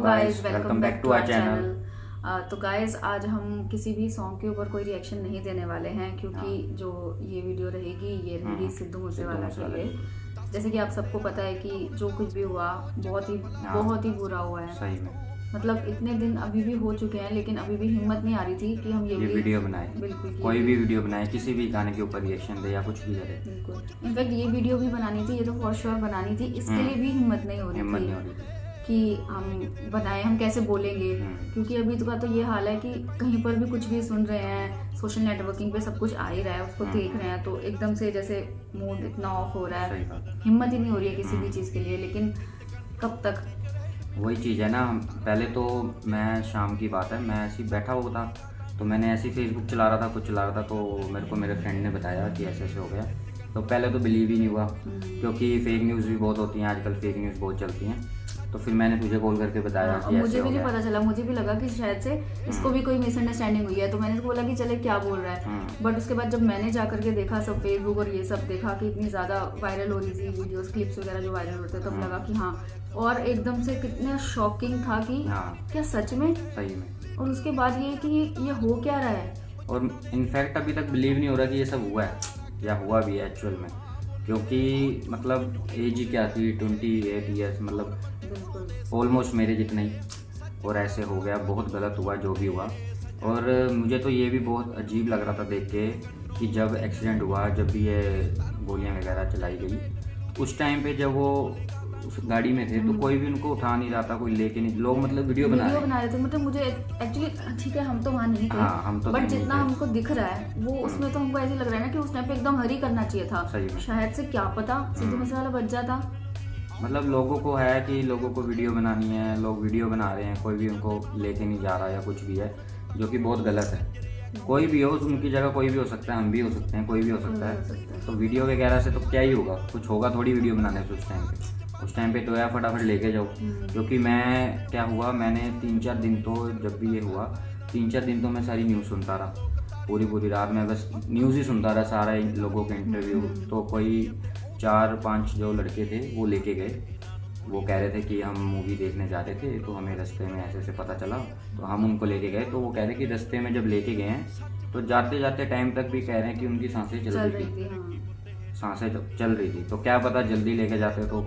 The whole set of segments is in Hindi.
Guys, welcome back to our channel. तो गाइस, आज हम किसी भी सॉन्ग के ऊपर कोई रिएक्शन नहीं देने वाले हैं, क्योंकि जो ये वीडियो रहेगी ये रहेगी सिद्धू मूसेवाला के लिए। जैसे कि आप सबको पता है कि जो कुछ भी हुआ बहुत ही बुरा हुआ है। सही में मतलब इतने दिन अभी भी हो चुके हैं, लेकिन अभी भी हिम्मत नहीं आ रही थी कि हम ये वीडियो बनाए। बिल्कुल, कोई भी वीडियो बनाए, किसी भी गाने के ऊपर रिएक्शन दे या कुछ भी करे। बिल्कुल। इनफैक्ट ये वीडियो भी बनानी थी, ये तो फॉर श्योर बनानी थी। इसके लिए भी हिम्मत नहीं हो रही थी कि हम बनाए, हम कैसे बोलेंगे। क्योंकि अभी तो का तो ये हाल है कि कहीं पर भी कुछ भी सुन रहे हैं, सोशल नेटवर्किंग पे सब कुछ आ ही रहा है, उसको देख रहे हैं, तो एकदम से जैसे मूड इतना ऑफ हो रहा है, हिम्मत ही नहीं हो रही है किसी भी चीज़ के लिए। लेकिन कब तक? वही चीज़ है ना। पहले तो मैं शाम की बात है, मैं ऐसे ही बैठा हुआ था, तो मैंने ऐसे ही फेसबुक चला रहा था, कुछ चला रहा था, तो मेरे को मेरे फ्रेंड ने बताया कि ऐसे ऐसे हो गया। तो पहले तो बिलीव ही नहीं हुआ, क्योंकि फेक न्यूज़ भी बहुत होती हैं आजकल, फेक न्यूज़ बहुत चलती हैं। तो फिर मैंने तुझे कॉल करके बताया कि मुझे भी नहीं पता चला, मुझे भी लगा कि शायद से इसको भी कोई मिसअंडरस्टैंडिंग हुई है, तो मैंने बोला कि चले क्या बोल रहा है। बट उसके बाद जब मैंने जा करके देखा सब फेसबुक और ये सब देखा कि इतनी ज़्यादा वायरल हो रही थी वीडियोस, क्लिप्स वगैरह जो वायरल होते हैं, तब लगा कि हाँ, और एकदम से कितना शॉकिंग था कि क्या सच में, सही में। और उसके बाद ये कि ये हो क्या रहा है, और इनफैक्ट अभी तक बिलीव नहीं हो रहा कि ये सब हुआ है या हुआ भी है एक्चुअल में। क्योंकि मतलब एज ही क्या थी, 28 ईयर्स, मतलब ऑलमोस्ट मेरे जितना ही, और ऐसे हो गया। बहुत गलत हुआ जो भी हुआ। और मुझे तो ये भी बहुत अजीब लग रहा था देख के कि जब एक्सीडेंट हुआ, जब भी ये गोलियां वगैरह चलाई गई, उस टाइम पे जब वो उस गाड़ी में थे तो कोई भी उनको उठा नहीं रहा था, कोई लेके नहीं, लोग मतलब वीडियो बना रहे थे। मतलब मुझे एक्चुअली, ठीक है हम तो वहाँ नहीं थे, हम तो, बट जितना हमको दिख रहा है वो उसमें तो हमको ऐसे लग रहा है ना कि उस टाइम पे एकदम हरी करना चाहिए था। शायद से क्या पता सिद्धू मूसेवाला बच जाता। मतलब लोगों को है कि लोगों को वीडियो बनानी है, लोग वीडियो बना रहे हैं, कोई भी उनको लेके नहीं जा रहा या कुछ भी है, जो कि बहुत गलत है। कोई भी हो, उनकी जगह कोई भी हो सकता है, हम भी हो सकते हैं, कोई भी हो सकता है। तो वीडियो वगैरह से तो क्या ही होगा, कुछ होगा थोड़ी वीडियो बनाने से उस टाइम पे तो यार फटाफट लेके जाओ। क्योंकि मैं क्या हुआ, मैंने 3-4 दिन तो, जब भी ये हुआ 3-4 दिन तो मैं सारी न्यूज़ सुनता रहा, पूरी रात में बस न्यूज़ ही सुनता रहा, सारे लोगों के इंटरव्यू। तो कोई 4-5 जो लड़के थे वो लेके गए, वो कह रहे थे कि हम मूवी देखने जा रहे थे, तो हमें रास्ते में ऐसे पता चला, तो हम उनको लेके गए। तो वो कह रहे कि रास्ते में जब लेके गए हैं तो जाते जाते टाइम तक भी कह रहे हैं कि उनकी सांसें चल रही थी, सांसें चल रही थी। तो क्या पता जल्दी लेके जाते तो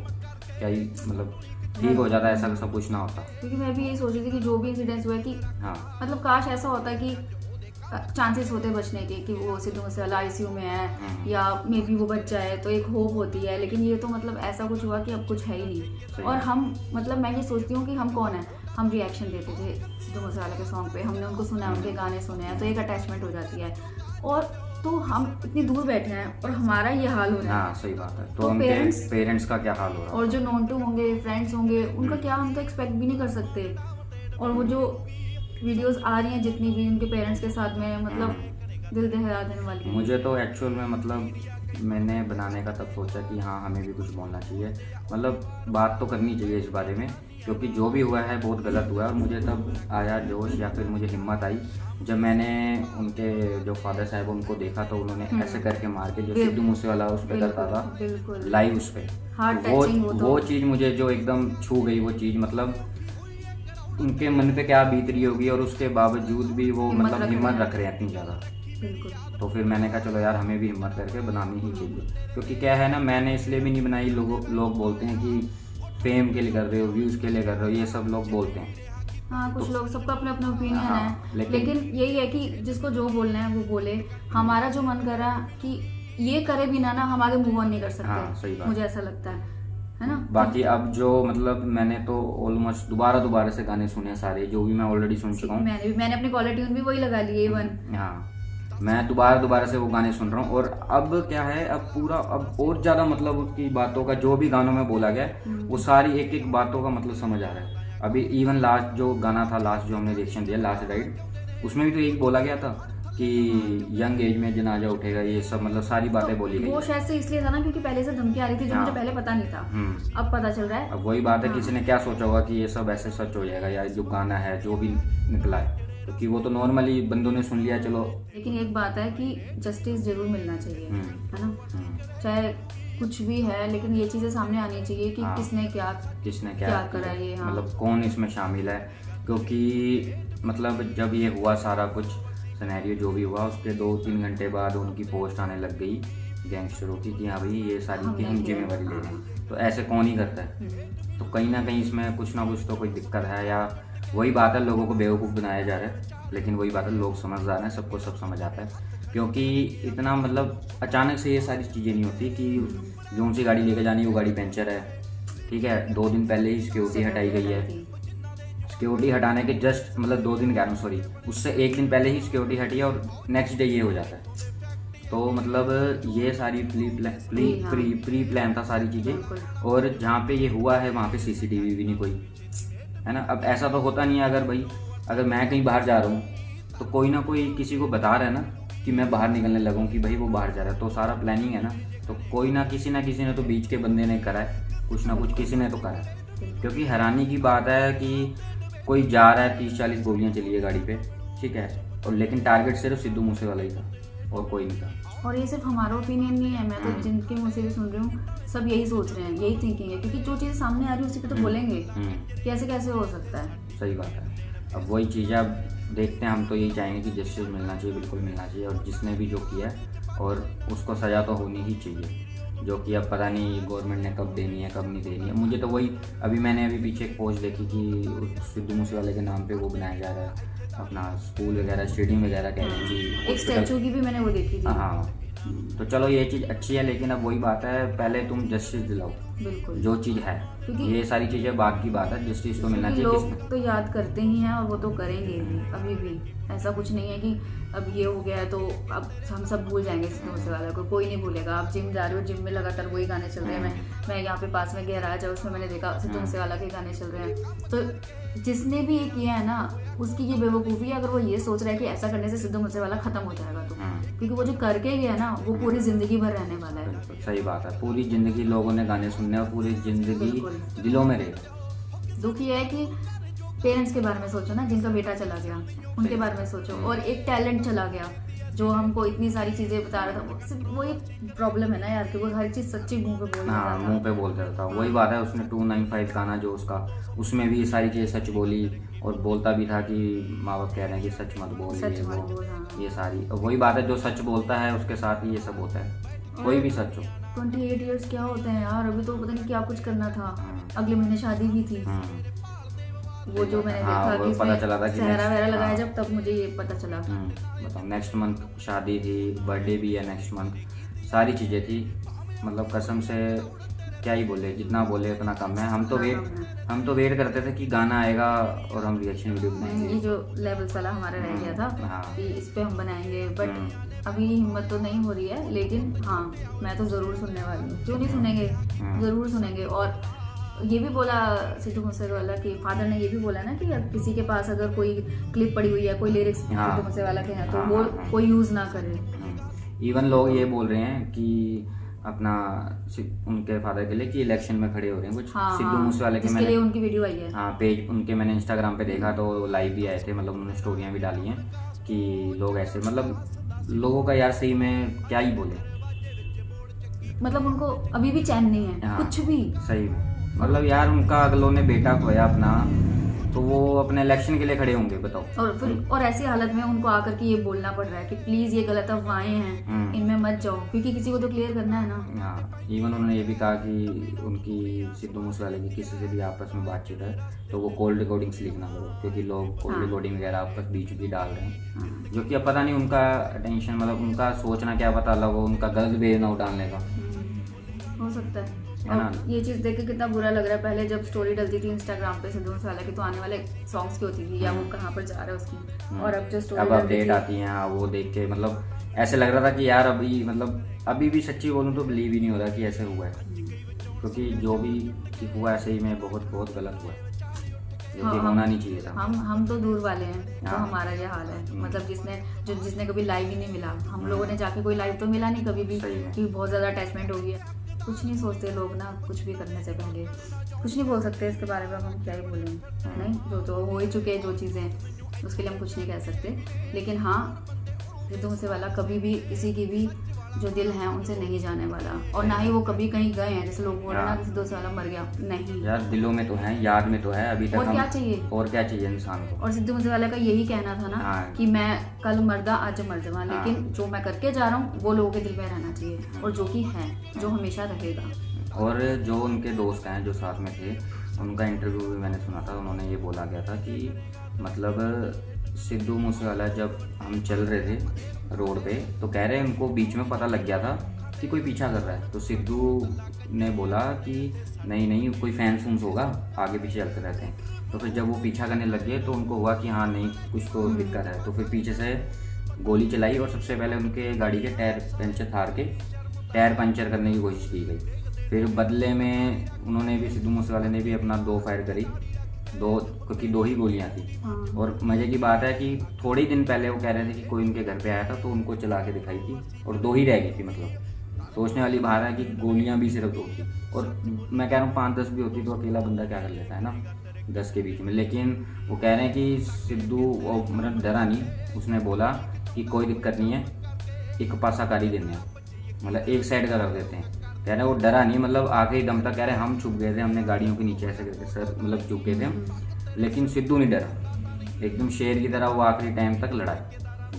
क्या ही मतलब ठीक हो जाता, ऐसा सब कुछ ना होता। क्योंकि मैं भी यही सोच रही थी कि जो भी इंसिडेंस हुआ है कि मतलब काश ऐसा होता कि चांसेस होते बचने के कि वो सिद्धू मूसेवाला आईसीयू में है या मे बी वो बच जाए, तो एक होप होती है। लेकिन ये तो मतलब ऐसा कुछ हुआ कि अब कुछ है ही नहीं। और हम मतलब मैं ये सोचती हूँ कि हम कौन है, हम रिएक्शन देते थे सिद्धू मूसेवाला के सॉन्ग पे, हमने उनको सुना, उनके गाने सुने हैं, तो एक अटैचमेंट हो जाती है। और तो हम इतनी दूर बैठे हैं और हमारा ये हाल हो रहा है। सही बात है। तो पेरेंट्स का क्या हाल हो रहा है, और जो नॉन टू होंगे, फ्रेंड्स होंगे, उनका क्या हम तो एक्सपेक्ट भी नहीं कर सकते। और वो जो वीडियोस आ रही हैं जितनी भी उनके पेरेंट्स के साथ में, मतलब दिल दहला देने वाली। मुझे तो एक्चुअल में मतलब मैंने बनाने का तब सोचा कि हाँ हमें भी कुछ बोलना चाहिए, मतलब बात तो करनी चाहिए इस बारे में, क्योंकि जो भी हुआ है बहुत गलत हुआ है। और मुझे तब आया जोश, या फिर मुझे हिम्मत आई जब मैंने उनके जो फादर साहब उनको देखा, तो उन्होंने ऐसे करके मार के, जो सिद्धू मूसेवाला उस पर करता था लाइव, उस पर वो चीज़ मुझे जो एकदम छू गई, वो चीज़ मतलब उनके मन पे क्या बीत रही होगी, और उसके बावजूद भी वो मतलब हिम्मत रख रहे हैं इतनी ज़्यादा। तो फिर मैंने कहा चलो यार हमें भी हिम्मत करके बनानी ही चाहिए। क्योंकि क्या है ना, मैंने इसलिए भी नहीं बनाई, लोग बोलते हैं कि फेम के लिए कर रहे हो, व्यूज़ के लिए कर रहे हो, ये सब लोग बोलते हैं। हाँ, कुछ लोग, सबका अपना अपना ओपिनियन है, लेकिन यही है कि जिसको जो बोलना है वो बोले। हमारा जो मन कर रहा कि ये करे भी ना, हम आगे मूव ऑन नहीं कर सकते। सही बात, मुझे ऐसा लगता है ना। बाकी अब जो मतलब मैंने तो ऑलमोस्ट दोबारा से गाने सुने सारे, जो भी मैं ऑलरेडी सुन चुका हूँ। मैंने अपनी कॉलर ट्यून भी वही लगा ली, A1। हाँ, मैं दोबारा से वो गाने सुन रहा हूँ। और अब क्या है, अब और ज़्यादा मतलब उसकी बातों का, जो भी गानों में बोला गया वो सारी एक बातों का मतलब समझ आ रहा है। अभी इवन लास्ट जो गाना था, लास्ट जो हमने रिएक्शन दिया, लास्ट राइड, उसमें भी तो एक बोला गया था कि यंग एज में जनाजा उठेगा, ये सब मतलब सारी बातें बोली गई। वो शायद से इसलिए था ना क्योंकि पहले से धमकी आ रही थी, जो मुझे पहले पता नहीं था, अब पता चल रहा है। अब वही बात है, किसी ने क्या सोचा होगा कि ये सब ऐसे सच हो जाएगा, या जो गाना है जो भी निकला है, क्योंकि वो तो नॉर्मली बंदों ने सुन लिया, चलो। लेकिन एक बात है कि जस्टिस जरूर मिलना चाहिए, है ना। चाहे कुछ भी है, लेकिन ये चीजें सामने आनी चाहिए कि हाँ, किसने क्या क्या करा ये। हाँ। मतलब कौन इसमें शामिल है, क्योंकि मतलब जब ये हुआ सारा कुछ सिनेरियो जो भी हुआ, उसके 2-3 घंटे बाद उनकी पोस्ट आने लग गई गैंगस्टरों की कि हाँ भाई ये सारी की हम जिम्मेवारी ले रहे हैं। तो ऐसे कौन ही करता है? तो कहीं ना कहीं इसमें कुछ ना कुछ तो कोई दिक्कत है, या वही बात है लोगों को बेवकूफ़ बनाया जा रहा है। लेकिन वही बात है, लोग समझदार हैं, सबको सब समझ आता है, क्योंकि इतना मतलब अचानक से ये सारी चीज़ें नहीं होती कि जो सी गाड़ी लेके जानी वो गाड़ी पंचर है, ठीक है, 2 दिन पहले ही सिक्योरिटी हटाई गई है। सिक्योरिटी हटाने के जस्ट मतलब 2 दिन कह रहा हूँ, सॉरी, उससे 1 दिन पहले ही सिक्योरिटी हटी है और नेक्स्ट डे ये हो जाता है। तो मतलब ये सारी प्री प्लान था सारी चीज़ें। और जहाँ पे ये हुआ है वहाँ पे सीसीटीवी भी नहीं कोई, है ना। अब ऐसा तो होता नहीं है, अगर मैं कहीं बाहर जा रहा हूँ तो कोई ना कोई किसी को बता रहा है ना कि मैं बाहर निकलने लगा हूँ, कि भाई वो बाहर जा रहा है, तो सारा प्लानिंग है ना। तो कोई ना किसी ने तो बीच के बंदे ने करा है, कुछ ना कुछ किसी ने तो करा है। क्योंकि हैरानी की बात है कि कोई जा रहा है, 30-40 गोलियां चली है गाड़ी पे, ठीक है, और लेकिन टारगेट सिर्फ सिद्धू मूसेवाला ही था और कोई नहीं था। और ये सिर्फ हमारा ओपिनियन नहीं है, मैं तो जिनके मुँह से भी सुन रही हूँ सब यही सोच रहे हैं, यही थिंकिंग है, क्योंकि जो चीज़ सामने आ रही है उसी पे तो बोलेंगे कि ऐसे कैसे हो सकता है। सही बात है। अब वही चीज़ है, अब देखते हैं, हम तो यही चाहेंगे कि जस्टिस मिलना चाहिए, बिल्कुल मिलना चाहिए, और जिसने भी जो किया और उसको सज़ा तो होनी ही चाहिए। जो कि अब पता नहीं गवर्नमेंट ने कब देनी है कब नहीं देनी है। मुझे तो वही, अभी पीछे एक पोस्ट देखी कि सिद्धू मूसेवाले के नाम पे वो बनाया जा रहा है अपना स्कूल वगैरह, स्टेडियम वगैरह कह रहे हैं कि एक स्टैचू की भी मैंने वो देखी थी। हाँ, तो चलो ये चीज़ अच्छी है, लेकिन अब वही बात है, पहले तुम जस्टिस दिलाओ, बिल्कुल जो चीज़ है। ये सारी चीज़ें बाद की बात है, जस्टिस तो मिलना चाहिए। लोग तो याद करते ही हैं और वो तो करेंगे भी, अभी भी ऐसा कुछ नहीं है कि अब ये हो गया है तो अब हम सब भूल जाएंगे सिद्धू मूसेवाला को, कोई नहीं भूलेगा। आप जिम जा रहे हो, जिम में लगातार वही गाने चल रहे हैं। मैं यहाँ पे पास में गैराज है, उसमें मैंने देखा सिद्धू मूसेवाला के गाने चल रहे हैं। तो जिसने भी ये किया है ना, उसकी ये बेवकूफ़ी है अगर वो ये सोच रहा है कि ऐसा करने से सिद्धू मूसेवाला खत्म हो जाएगा, तो क्योंकि वो जो करके गया ना वो पूरी जिंदगी भर रहने वाला है। सही बात है, पूरी जिंदगी लोगों ने गाने सुनने और पूरी जिंदगी दिलों में रहेगा। दुख ये है कि पेरेंट्स के बारे में सोचो ना, जिनका बेटा चला गया उनके बारे में सोचो, और एक टैलेंट चला गया जो हमको इतनी सारी चीजें बता रहा था। वो एक प्रॉब्लम है ना यार, कि वो हर चीज सच्ची मुंह पे बोल रहा था। मुंह पे बोलता था। वही बात है, उसने 295 गाना जो उसका, उसमें भी ये सारी चीज़ें सच बोली, और बोलता भी था कि माँ बाप कह रहे हैं कि सच मत बोल, ये सारी वही बात है, जो सच बोलता है उसके साथ ही ये सब होता है, कोई भी सच हो। 28 ईयर्स क्या होते हैं यार, अभी तो पता नहीं क्या कुछ करना था। अगले महीने शादी भी थी। वो जो मैंने देखा कि पता चला था कि सहरा वहरा लगाया जब, तब मुझे ये पता चला। बताओ, नेक्स्ट मंथ शादी थी, बर्थडे भी है नेक्स्ट मंथ, सारी चीज़ें थी। मतलब कसम से क्या ही बोले, जितना बोले उतना कम है। हम तो वेट करते थे कि गाना आएगा और हम रिएक्शन वीडियो बनाएंगे। ये जो लेवल्स वाला हमारा रह गया था कि इस पे हम बनाएंगे, बट अभी हिम्मत तो नहीं हो रही है। लेकिन हाँ, मैं तो ज़रूर सुनने वाली हूँ, क्यों नहीं सुनेंगे, ज़रूर सुनेंगे। और ये भी बोला सिद्धू मूसेवाला के फादर ने, ये भी बोला ना कि किसी के पास अगर कोई क्लिप पड़ी हुई है, कोई लिरिक्स सिद्धू मूसेवाला के हैं, तो वो कोई यूज़ ना करे। इवन लोग ये बोल रहे हैं कि अपना उनके फादर के लिए कि इलेक्शन में खड़े हो रहे हैं कुछ। सिद्धू मूसेवाले के लिए उनकी वीडियो आई है। हाँ, पेज उनके मैंने इंस्टाग्राम पे देखा, तो लाइव भी आए थे, मतलब उन्होंने स्टोरियाँ भी डाली हैं कि लोग ऐसे, मतलब लोगों का यार सही में क्या ही बोले, मतलब उनको अभी भी चैन नहीं है कुछ भी। सही, मतलब यार उनका अगलों ने बेटा खोया अपना, तो वो अपने इलेक्शन के लिए खड़े होंगे, बताओ। और फिर और ऐसी हालत में उनको आकर के ये बोलना पड़ रहा है कि प्लीज ये गलत अफवाहें हैं, इनमें मत जाओ, क्योंकि किसी को तो क्लियर करना है ना। हाँ, इवन उन्होंने ये भी कहा कि उनकी सिद्धू मूसेवाले की किसी से भी आपस में बातचीत है तो वो कॉल रिकॉर्डिंग्स लिखना करो, क्योंकि लोग कॉल रिकॉर्डिंग वगैरह आपस बीच भी डाल रहे हैं, जो कि अब पता नहीं उनका टेंशन, मतलब उनका सोचना क्या पता लगा, उनका गलत वे ना डालने का हो सकता है। और ये चीज़ देख के कितना बुरा लग रहा है। पहले जब स्टोरी डलती थी इंस्टाग्राम पे सिद्धू मूसेवाला की, तो आने वाले सॉन्ग्स की होती थी या वो कहाँ पर जा रहा है उसकी, और अब जो स्टोरी अब अपडेट आती है, हाँ, वो देख के मतलब ऐसे लग रहा था कि यार अभी भी सच्ची बोलूँ तो बिलीव ही नहीं हो रहा कि ऐसे हुआ है, क्योंकि जो भी हुआ ऐसे ही में बहुत बहुत गलत हुआ है, जो कि होना नहीं चाहिए था। हम तो दूर वाले हैं, तो हमारा ये हाल है। मतलब जिसने कभी लाइव ही नहीं मिला, हम लोगों ने जाके कोई लाइव तो मिला नहीं कभी भी, क्योंकि बहुत ज़्यादा अटैचमेंट हो गया। कुछ नहीं सोचते लोग ना, कुछ भी करने से पहले कुछ नहीं बोल सकते इसके बारे में, हम क्या ही बोलेंगे। नहीं, जो हो ही चुके जो चीज़ें, उसके लिए हम कुछ नहीं कह सकते। लेकिन हाँ, सिद्धू मूसेवाला कभी भी किसी की भी जो दिल है उनसे नहीं जाने वाला, और ना ही वो कभी कहीं गए हैं। जैसे लोग बोल रहे हैं ना हाँ। कि 2 साल मर गया, नहीं यार दिलों में तो है, याद में तो है अभी तक। और क्या चाहिए? और क्या चाहिए इंसान को। और सिद्धू मूसेवाला का यही कहना था ना हाँ। कि मैं कल मर्दा आज मर जावा, हाँ। लेकिन जो मैं करके जा रहा हूँ वो लोगों के दिल में रहना चाहिए, और जो कि है, जो हमेशा रहेगा। और जो उनके दोस्त हैं जो साथ में थे, उनका इंटरव्यू भी मैंने सुना था। उन्होंने ये बोला गया था कि मतलब सिद्धू मूसेवाला जब हम चल रहे थे रोड पे, तो कह रहे हैं उनको बीच में पता लग गया था कि कोई पीछा कर रहा है। तो सिद्धू ने बोला कि नहीं नहीं, कोई फैन फूंस होगा, आगे पीछे चलते रहते हैं। तो फिर जब वो पीछा करने लग गए तो उनको हुआ कि हाँ नहीं, कुछ तो दिक्कत है। तो फिर पीछे से गोली चलाई और सबसे पहले उनके गाड़ी के टायर पंचर करने की कोशिश की गई। फिर बदले में उन्होंने भी, सिद्धू मूसेवाले ने भी अपना 2 फायर करी, क्योंकि 2 ही गोलियां थी। हाँ। और मज़े की बात है कि थोड़े ही दिन पहले वो कह रहे थे कि कोई उनके घर पे आया था तो उनको चला के दिखाई थी, और 2 ही रह गई थी। मतलब सोचने वाली बात है कि गोलियां भी सिर्फ 2 थी, और मैं कह रहा हूँ 5-10 भी होती तो अकेला बंदा क्या कर लेता है ना 10 के बीच में। लेकिन वो कह रहे हैं कि सिद्धू मतलब डरा नहीं, उसने बोला कि कोई दिक्कत नहीं है, एक पासा कारी देने हैं, मतलब एक साइड का कर देते हैं। कह रहे हैं वो डरा नहीं, मतलब आखिरी दम तक कह रहे हैं हम छुप गए थे, हमने गाड़ियों के नीचे ऐसे करके सर मतलब छुप गए थे हम, लेकिन सिद्धू नहीं डरा, एकदम शेर की तरह वो आखिरी टाइम तक लड़ा,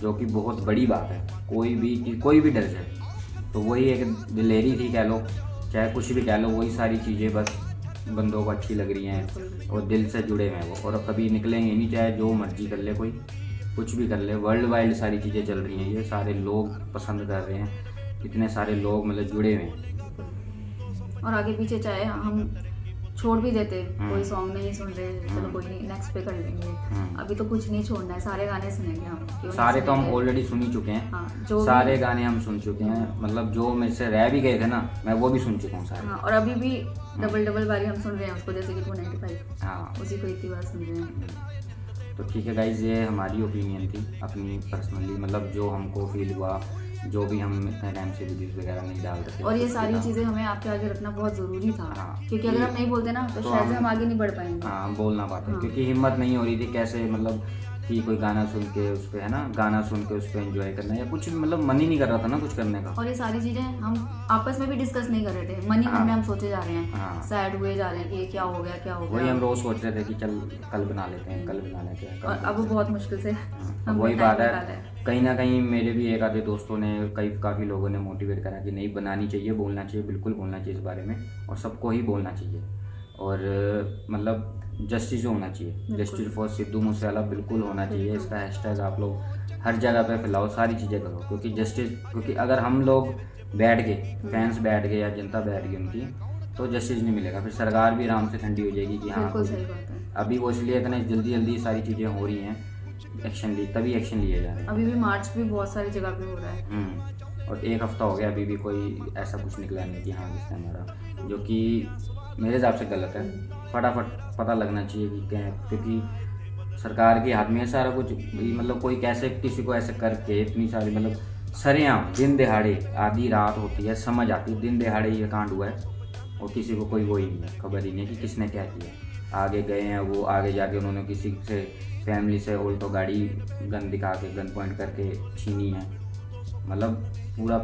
जो कि बहुत बड़ी बात है। कोई भी डर जाए, तो वही एक दिलेरी थी कह लो, चाहे कुछ भी कह लो, वही सारी चीज़ें बस बंदों को अच्छी लग रही हैं और दिल से जुड़े हुए हैं वो, और अब कभी निकलेंगे नहीं, चाहे जो मर्जी कर ले कोई, कुछ भी कर ले। वर्ल्ड वाइड सारी चीज़ें चल रही हैं, ये सारे लोग पसंद कर रहे हैं, इतने सारे लोग मतलब जुड़े हुए हैं। और आगे पीछे चाहे हम छोड़ भी देते, कोई सॉन्ग नहीं सुन रहे, चलो कोई नहीं, नेक्स्ट पे कर लेंगे, अभी तो कुछ नहीं छोड़ना है, सारे गाने सुनेंगे हम। क्यों नहीं सारे तो हम सुनेंगे? ऑलरेडी सुन ही चुके हैं। हाँ, जो सारे गाने हम सुन चुके हैं, मतलब जो मेरे से रह भी गए थे ना, मैं वो भी सुन चुका हूँ सारे। हाँ, और अभी भी डबल बारी हम सुन रहे हैं उसको, जैसे कि 295, हाँ, उसी को इतनी बार सुन रहे हैं। तो ठीक है गाइज, ये हमारी ओपिनियन थी अपनी पर्सनली, मतलब जो हमको फील हुआ, जो भी हम इतने टाइम से वीडियोस वगैरह नहीं डाल रहे थे। और ये सारी चीज़ें हमें आपके आगे रखना बहुत ज़रूरी था। हाँ, क्योंकि अगर हम नहीं बोलते ना तो शायद हम आगे नहीं बढ़ पाएंगे। हाँ, बोल ना पाते, क्योंकि हिम्मत नहीं हो रही थी कैसे, मतलब कि कोई गाना सुन के उस पर है ना, गाना सुन के उस पर एंजॉय करना या कुछ भी, मतलब मन ही नहीं कर रहा था ना कुछ करने का। और ये सारी चीजें हम आपस में भी डिस्कस नहीं कर रहे थे, मन ही मन में हम सोचे जा रहे हैं, हाँ। सैड हुए जा रहे हैं कि ये क्या हो गया वही हम रोज सोच रहे थे कि चल कल बना लेते हैं, कल बना लेते हैं, और अब बहुत मुश्किल से हम वही टाइम बात निकाला है। कहीं ना कहीं मेरे भी एक आधे दोस्तों ने, काफ़ी लोगों ने मोटिवेट करा कि नहीं बनानी चाहिए, बोलना चाहिए, बिल्कुल बोलना चाहिए इस बारे में, और सबको ही बोलना चाहिए, और मतलब जस्टिस होना चाहिए, जस्टिस फॉर सिद्धू मूसेवाला बिल्कुल होना चाहिए। इसका हैशटैग आप लोग हर जगह पे फैलाओ, सारी चीज़ें करो, क्योंकि जस्टिस, क्योंकि अगर हम लोग बैठ गए, फैंस बैठ गए या जनता बैठ गई उनकी, तो जस्टिस नहीं मिलेगा, फिर सरकार भी आराम से ठंडी हो जाएगी कि हाँ बिल्कुल सही बात है। अभी वो इसलिए इतने जल्दी सारी चीज़ें हो रही हैं, तभी एक्शन लिए जा रहे हैं। अभी भी मार्च भी बहुत सारी जगह पे हो रहा है। और 1 हफ्ता हो गया, अभी भी कोई ऐसा कुछ निकला नहीं कि हाँ जिसने हमारा, जो कि मेरे हिसाब से गलत है। फटाफट पता लगना चाहिए कि क्या है, क्योंकि सरकार के हाथ में है सारा कुछ। मतलब कोई कैसे किसी को ऐसे करके इतनी सारी, मतलब सरेआम दिन दिहाड़े, आधी रात होती है, समझ आती है, दिन दिहाड़े ये कांड हुआ है, और किसी को कोई वो ही नहीं है, खबर ही नहीं है कि किसने क्या किया। आगे गए हैं वो, आगे जाके उन्होंने किसी से फैमिली से उल्टो गाड़ी गन दिखा के, गन पॉइंट करके छीनी है, मतलब पूरा